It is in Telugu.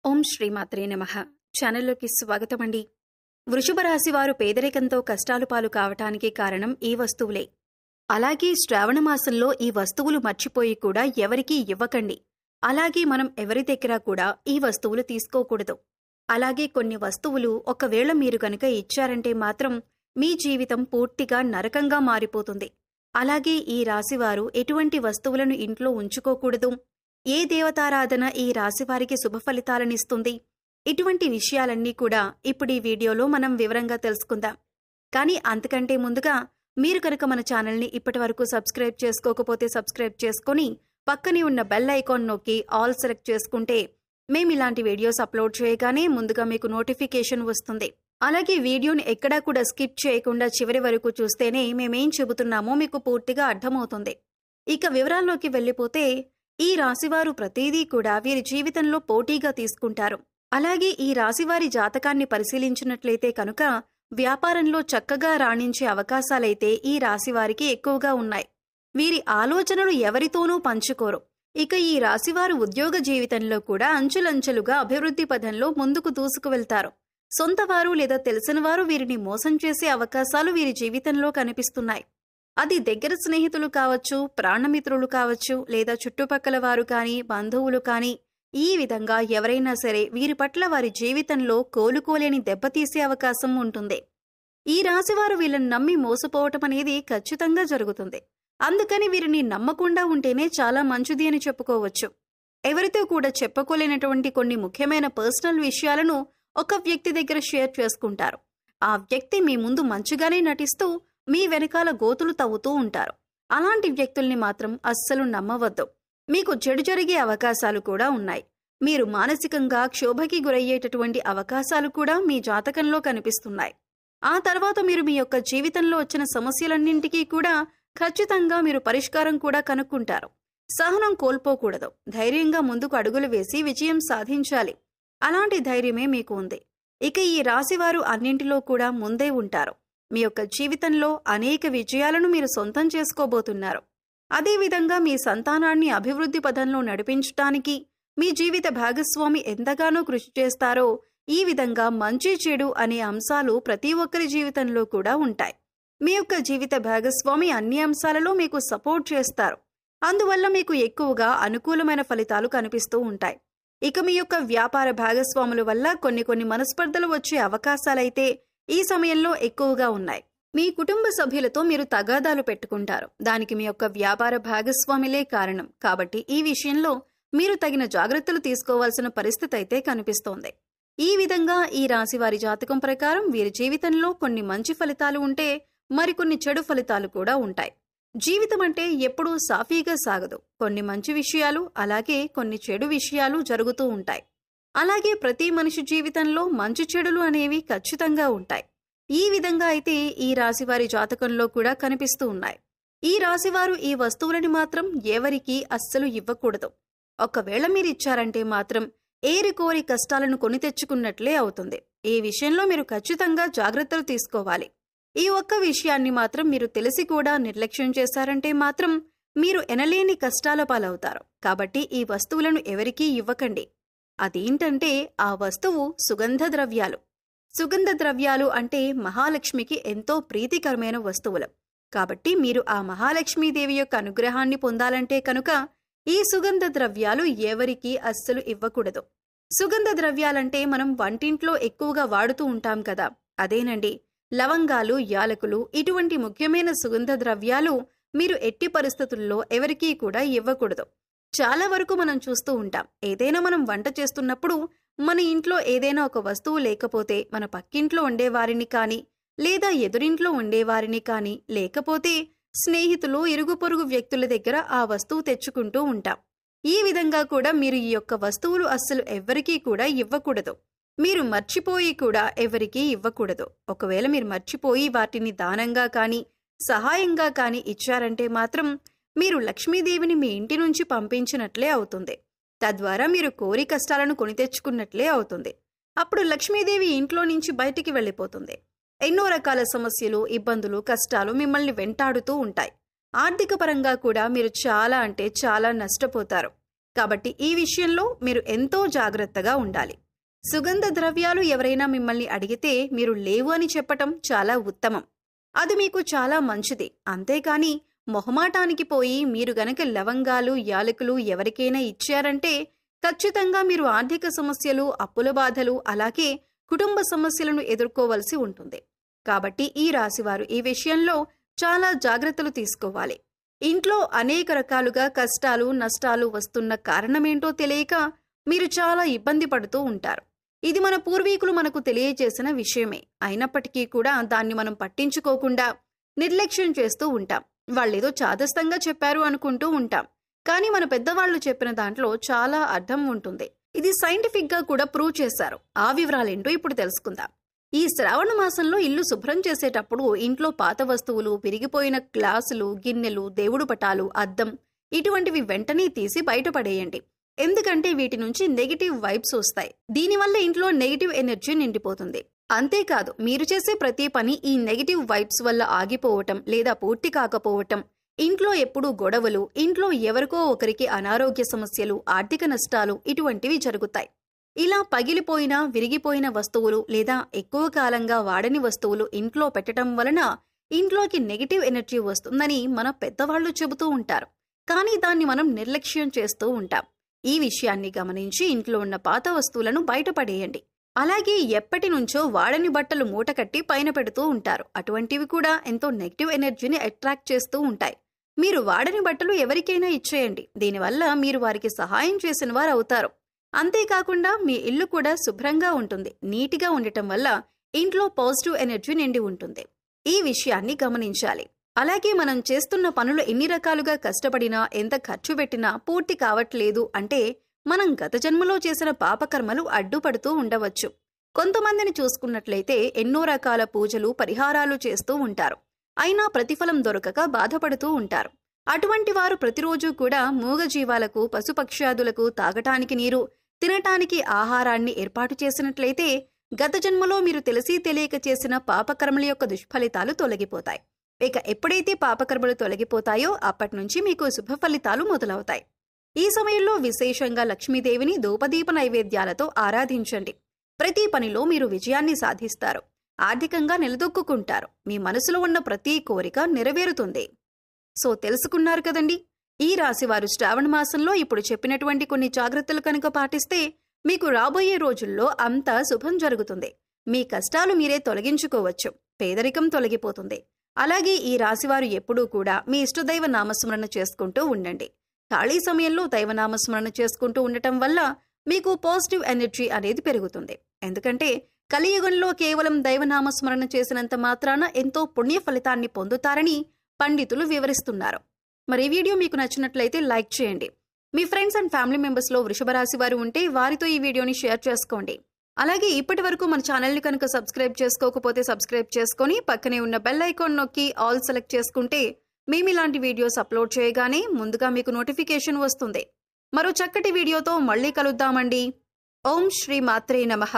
ఓం శ్రీమాత్రే నమః. ఛానల్లోకి స్వాగతం అండి. వృషభ రాశి వారు పేదరికంతో కష్టాలు పాలు కావటానికి కారణం ఈ వస్తువులే. అలాగే శ్రావణ మాసంలో ఈ వస్తువులు మర్చిపోయి కూడా ఎవరికీ ఇవ్వకండి. అలాగే మనం ఎవరి దగ్గర కూడా ఈ వస్తువులు తీసుకోకూడదు. అలాగే కొన్ని వస్తువులు ఒకవేళ మీరు గనుక ఇచ్చారంటే మాత్రం మీ జీవితం పూర్తిగా నరకంగా మారిపోతుంది. అలాగే ఈ రాశివారు ఎటువంటి వస్తువులను ఇంట్లో ఉంచుకోకూడదు. ఏ దేవతారాధన ఈ రాశివారికి శుభ ఫలితాలనిస్తుంది? ఇటువంటి విషయాలన్నీ కూడా ఇప్పుడు ఈ వీడియోలో మనం వివరంగా తెలుసుకుందాం. కానీ అంతకంటే ముందుగా మీరు కనుక మన ఛానల్ని ఇప్పటి వరకు సబ్స్క్రైబ్ చేసుకోకపోతే సబ్స్క్రైబ్ చేసుకుని పక్కనే ఉన్న బెల్ ఐకాన్ నొక్కి ఆల్ సెలెక్ట్ చేసుకుంటే మేము ఇలాంటి వీడియోస్ అప్లోడ్ చేయగానే ముందుగా మీకు నోటిఫికేషన్ వస్తుంది. అలాగే వీడియోని ఎక్కడా కూడా స్కిప్ చేయకుండా చివరి వరకు చూస్తేనే మేమేం చెబుతున్నామో మీకు పూర్తిగా అర్థమవుతుంది. ఇక వివరాల్లోకి వెళ్ళిపోతే ఈ రాశివారు ప్రతిదీ కూడా వీరి జీవితంలో పోటీగా తీసుకుంటారు. అలాగే ఈ రాశివారి జాతకాన్ని పరిశీలించినట్లయితే కనుక వ్యాపారంలో చక్కగా రాణించే అవకాశాలైతే ఈ రాశివారికి ఎక్కువగా ఉన్నాయి. వీరి ఆలోచనలు ఎవరితోనూ పంచుకోరు. ఇక ఈ రాశివారు ఉద్యోగ జీవితంలో కూడా అంచులంచెలుగా అభివృద్ధి పథంలో ముందుకు దూసుకువెళ్తారు. సొంతవారు లేదా తెలిసిన వారు వీరిని మోసం చేసే అవకాశాలు వీరి జీవితంలో కనిపిస్తున్నాయి. అది దగ్గర స్నేహితులు కావచ్చు, ప్రాణమిత్రులు కావచ్చు, లేదా చుట్టుపక్కల వారు కానీ, బంధువులు కానీ, ఈ విధంగా ఎవరైనా సరే వీరి పట్ల వారి జీవితంలో కోలుకోలేని దెబ్బతీసే అవకాశం ఉంటుంది. ఈ రాశివారు వీళ్ళని నమ్మి మోసపోవటం అనేది ఖచ్చితంగా జరుగుతుంది. అందుకని వీరిని నమ్మకుండా ఉంటేనే చాలా మంచిది అని చెప్పుకోవచ్చు. ఎవరితో కూడా చెప్పుకోలేనటువంటి కొన్ని ముఖ్యమైన పర్సనల్ విషయాలను ఒక వ్యక్తి దగ్గర షేర్ చేసుకుంటారు. ఆ వ్యక్తి మీ ముందు మంచిగానే నటిస్తూ మీ వెనకాల గోతులు తవ్వుతూ ఉంటారు. అలాంటి వ్యక్తుల్ని మాత్రం అస్సలు నమ్మవద్దు. మీకు చెడు జరిగే అవకాశాలు కూడా ఉన్నాయి. మీరు మానసికంగా క్షోభకి గురయ్యేటటువంటి అవకాశాలు కూడా మీ జాతకంలో కనిపిస్తున్నాయి. ఆ తర్వాత మీరు మీ యొక్క జీవితంలో వచ్చిన సమస్యలన్నింటికీ కూడా ఖచ్చితంగా మీరు పరిష్కారం కూడా కనుక్కుంటారు. సహనం కోల్పోకూడదు. ధైర్యంగా ముందుకు అడుగులు వేసి విజయం సాధించాలి. అలాంటి ధైర్యమే మీకు ఉంది. ఇక ఈ రాశివారు అన్నింటిలో కూడా ముందే ఉంటారు. మీ యొక్క జీవితంలో అనేక విజయాలను మీరు సొంతం చేసుకోబోతున్నారు. అదేవిధంగా మీ సంతానాన్ని అభివృద్ధి పథంలో నడిపించటానికి మీ జీవిత భాగస్వామి ఎంతగానో కృషి చేస్తారో ఈ విధంగా మంచి చెడు అనే అంశాలు ప్రతి ఒక్కరి జీవితంలో కూడా ఉంటాయి. మీ యొక్క జీవిత భాగస్వామి అన్ని అంశాలలో మీకు సపోర్ట్ చేస్తారు. అందువల్ల మీకు ఎక్కువగా అనుకూలమైన ఫలితాలు కనిపిస్తూ ఉంటాయి. ఇక మీ యొక్క వ్యాపార భాగస్వాముల వల్ల కొన్ని మనస్పర్ధలు వచ్చే అవకాశాలైతే ఈ సమయంలో ఎక్కువగా ఉన్నాయి. మీ కుటుంబ సభ్యులతో మీరు తగాదాలు పెట్టుకుంటారు. దానికి మీ యొక్క వ్యాపార భాగస్వామిలే కారణం. కాబట్టి ఈ విషయంలో మీరు తగిన జాగ్రత్తలు తీసుకోవాల్సిన పరిస్థితి అయితే కనిపిస్తోంది. ఈ విధంగా ఈ రాశివారి జాతకం ప్రకారం వీరి జీవితంలో కొన్ని మంచి ఫలితాలు ఉంటే మరికొన్ని చెడు ఫలితాలు కూడా ఉంటాయి. జీవితం అంటే ఎప్పుడూ సాఫీగా సాగదు. కొన్ని మంచి విషయాలు అలాగే కొన్ని చెడు విషయాలు జరుగుతూ ఉంటాయి. అలాగే ప్రతి మనిషి జీవితంలో మంచి చెడులు అనేవి ఖచ్చితంగా ఉంటాయి. ఈ విధంగా అయితే ఈ రాశివారి జాతకంలో కూడా కనిపిస్తూ ఉన్నాయి. ఈ రాశివారు ఈ వస్తువులని మాత్రం ఎవరికీ అస్సలు ఇవ్వకూడదు. ఒకవేళ మీరు ఇచ్చారంటే మాత్రం ఏరికోరి కష్టాలను కొని తెచ్చుకున్నట్లే అవుతుంది. ఈ విషయంలో మీరు ఖచ్చితంగా జాగ్రత్తలు తీసుకోవాలి. ఈ ఒక్క విషయాన్ని మాత్రం మీరు తెలిసి కూడా నిర్లక్ష్యం చేశారంటే మాత్రం మీరు ఎనలేని కష్టాల పాలవుతారు. కాబట్టి ఈ వస్తువులను ఎవరికీ ఇవ్వకండి. అదేంటంటే ఆ వస్తువు సుగంధ ద్రవ్యాలు. సుగంధ ద్రవ్యాలు అంటే మహాలక్ష్మికి ఎంతో ప్రీతికరమైన వస్తువులు. కాబట్టి మీరు ఆ మహాలక్ష్మీదేవి యొక్క అనుగ్రహాన్ని పొందాలంటే కనుక ఈ సుగంధ ద్రవ్యాలు ఎవరికీ అస్సలు ఇవ్వకూడదు. సుగంధ ద్రవ్యాలంటే మనం వంటింట్లో ఎక్కువగా వాడుతూ ఉంటాం కదా, అదేనండి. లవంగాలు, యాలకులు ఇటువంటి ముఖ్యమైన సుగంధ ద్రవ్యాలు మీరు ఎట్టి పరిస్థితుల్లో ఎవరికీ కూడా ఇవ్వకూడదు. చాలా వరకు మనం చూస్తూ ఉంటాం, ఏదైనా మనం వంట చేస్తున్నప్పుడు మన ఇంట్లో ఏదైనా ఒక వస్తువు లేకపోతే మన పక్కింట్లో ఉండేవారిని కానీ, లేదా ఎదురింట్లో ఉండేవారిని కానీ, లేకపోతే స్నేహితులు, ఇరుగు పొరుగు వ్యక్తుల దగ్గర ఆ వస్తువు తెచ్చుకుంటూ ఉంటాం. ఈ విధంగా కూడా మీరు ఈ యొక్క వస్తువులు అస్సలు ఎవ్వరికీ కూడా ఇవ్వకూడదు. మీరు మర్చిపోయి కూడా ఎవరికీ ఇవ్వకూడదు. ఒకవేళ మీరు మర్చిపోయి వాటిని దానంగా కానీ, సహాయంగా కానీ ఇచ్చారంటే మాత్రం మీరు లక్ష్మీదేవిని మీ ఇంటి నుంచి పంపించినట్లే అవుతుంది. తద్వారా మీరు కోరి కష్టాలను కొని తెచ్చుకున్నట్లే అవుతుంది. అప్పుడు లక్ష్మీదేవి ఇంట్లో నుంచి బయటికి వెళ్ళిపోతుంది. ఎన్నో రకాల సమస్యలు, ఇబ్బందులు, కష్టాలు మిమ్మల్ని వెంటాడుతూ ఉంటాయి. ఆర్థిక పరంగా కూడా మీరు చాలా అంటే చాలా నష్టపోతారు. కాబట్టి ఈ విషయంలో మీరు ఎంతో జాగ్రత్తగా ఉండాలి. సుగంధ ద్రవ్యాలు ఎవరైనా మిమ్మల్ని అడిగితే మీరు లేవు అని చెప్పటం చాలా ఉత్తమం. అది మీకు చాలా మంచిది. అంతేకాని మొహమాటానికి పోయి మీరు గనక లవంగాలు, యాలకులు ఎవరికైనా ఇచ్చారంటే ఖచ్చితంగా మీరు ఆర్థిక సమస్యలు, అప్పుల బాధలు, అలాగే కుటుంబ సమస్యలను ఎదుర్కోవలసి ఉంటుంది. కాబట్టి ఈ రాశివారు ఈ విషయంలో చాలా జాగ్రత్తలు తీసుకోవాలి. ఇంట్లో అనేక రకాలుగా కష్టాలు, నష్టాలు వస్తున్న కారణమేంటో తెలియక మీరు చాలా ఇబ్బంది పడుతూ ఉంటారు. ఇది మన పూర్వీకులు మనకు తెలియజేసిన విషయమే. అయినప్పటికీ కూడా దాన్ని మనం పట్టించుకోకుండా నిర్లక్ష్యం చేస్తూ ఉంటాం. వాళ్ళేదో చాదస్తంగా చెప్పారు అనుకుంటూ ఉంటాం. కానీ మన పెద్దవాళ్లు చెప్పిన దాంట్లో చాలా అర్థం ఉంటుంది. ఇది సైంటిఫిక్ గా కూడా ప్రూవ్ చేశారు. ఆ వివరాలేంటో ఇప్పుడు తెలుసుకుందాం. ఈ శ్రావణ మాసంలో ఇల్లు శుభ్రం చేసేటప్పుడు ఇంట్లో పాత వస్తువులు, విరిగిపోయిన గ్లాసులు, గిన్నెలు, దేవుడు పటాలు, అద్దం ఇటువంటివి వెంటనే తీసి బయటపడేయండి. ఎందుకంటే వీటి నుంచి నెగిటివ్ వైబ్స్ వస్తాయి. దీనివల్ల ఇంట్లో నెగిటివ్ ఎనర్జీ నిండిపోతుంది. అంతేకాదు, మీరు చేసే ప్రతి పని ఈ నెగిటివ్ వైబ్స్ వల్ల ఆగిపోవటం లేదా పూర్తి కాకపోవటం, ఇంట్లో ఎప్పుడూ గొడవలు, ఇంట్లో ఎవరికో ఒకరికి అనారోగ్య సమస్యలు, ఆర్థిక నష్టాలు ఇటువంటివి జరుగుతాయి. ఇలా పగిలిపోయిన, విరిగిపోయిన వస్తువులు లేదా ఎక్కువ కాలంగా వాడని వస్తువులు ఇంట్లో పెట్టడం వలన ఇంట్లోకి నెగిటివ్ ఎనర్జీ వస్తుందని మన పెద్దవాళ్లు చెబుతూ ఉంటారు. కానీ దాన్ని మనం నిర్లక్ష్యం చేస్తూ ఉంటాం. ఈ విషయాన్ని గమనించి ఇంట్లో ఉన్న పాత వస్తువులను బయటపడేయండి. అలాగే ఎప్పటి నుంచో వాడని బట్టలు మూటకట్టి పైన పెడుతూ ఉంటారు. అటువంటివి కూడా ఎంతో నెగిటివ్ ఎనర్జీని అట్రాక్ట్ చేస్తూ ఉంటాయి. మీరు వాడని బట్టలు ఎవరికైనా ఇచ్చేయండి. దీనివల్ల మీరు వారికి సహాయం చేసిన వారు అవుతారు. అంతేకాకుండా మీ ఇల్లు కూడా శుభ్రంగా ఉంటుంది. నీటిగా ఉండటం వల్ల ఇంట్లో పాజిటివ్ ఎనర్జీ నిండి ఉంటుంది. ఈ విషయాన్ని గమనించాలి. అలాగే మనం చేస్తున్న పనులు ఎన్ని రకాలుగా కష్టపడినా, ఎంత ఖర్చు పెట్టినా పూర్తి కావట్లేదు అంటే మనం గత జన్మలో చేసిన పాపకర్మలు అడ్డుపడుతూ ఉండవచ్చు. కొంతమందిని చూసుకున్నట్లయితే ఎన్నో రకాల పూజలు, పరిహారాలు చేస్తూ ఉంటారు. అయినా ప్రతిఫలం దొరకక బాధపడుతూ ఉంటారు. అటువంటి వారు ప్రతిరోజు కూడా మూగజీవాలకు, పశుపక్ష్యాదులకు తాగటానికి నీరు, తినటానికి ఆహారాన్ని ఏర్పాటు చేసినట్లయితే గత జన్మలో మీరు తెలిసి తెలియక చేసిన పాపకర్మల యొక్క దుష్ఫలితాలు తొలగిపోతాయి. ఇక ఎప్పుడైతే పాపకర్మలు తొలగిపోతాయో అప్పటి నుంచి మీకు శుభ ఫలితాలు మొదలవుతాయి. ఈ సమయంలో విశేషంగా లక్ష్మీదేవిని ధూపదీప నైవేద్యాలతో ఆరాధించండి. ప్రతి పనిలో మీరు విజయాన్ని సాధిస్తారు. ఆర్థికంగా నిలదొక్కుంటారు. మీ మనసులో ఉన్న ప్రతి కోరిక నెరవేరుతుంది. సో తెలుసుకున్నారు కదండి. ఈ రాశివారు శ్రావణ మాసంలో ఇప్పుడు చెప్పినటువంటి కొన్ని జాగ్రత్తలు కనుక పాటిస్తే మీకు రాబోయే రోజుల్లో అంతా శుభం జరుగుతుంది. మీ కష్టాలు మీరే తొలగించుకోవచ్చు. పేదరికం తొలగిపోతుంది. అలాగే ఈ రాశివారు ఎప్పుడూ కూడా మీ ఇష్టదైవ నామస్మరణ చేసుకుంటూ ఉండండి. ఖాళీ సమయంలో దైవనామస్మరణ చేసుకుంటూ ఉండటం వల్ల మీకు పాజిటివ్ ఎనర్జీ అనేది పెరుగుతుంది. ఎందుకంటే కలియుగంలో కేవలం దైవనామస్మరణ చేసినంత మాత్రాన ఎంతో పుణ్య ఫలితాన్ని పొందుతారని పండితులు వివరిస్తున్నారు. మరి ఈ వీడియో మీకు నచ్చినట్లయితే లైక్ చేయండి. మీ ఫ్రెండ్స్ అండ్ ఫ్యామిలీ మెంబర్స్లో వృషభ రాశి వారు ఉంటే వారితో ఈ వీడియోని షేర్ చేసుకోండి. అలాగే ఇప్పటి వరకు మన ఛానల్ని కనుక సబ్స్క్రైబ్ చేసుకోకపోతే సబ్స్క్రైబ్ చేసుకొని పక్కనే ఉన్న బెల్ ఐకాన్ నొక్కి ఆల్ సెలెక్ట్ చేసుకుంటే మేము ఇలాంటి వీడియోస్ అప్లోడ్ చేయగానే ముందుగా మీకు నోటిఫికేషన్ వస్తుంది. మరో చక్కటి వీడియోతో మళ్ళీ కలుద్దామండి. ఓం శ్రీ మాత్రే నమః.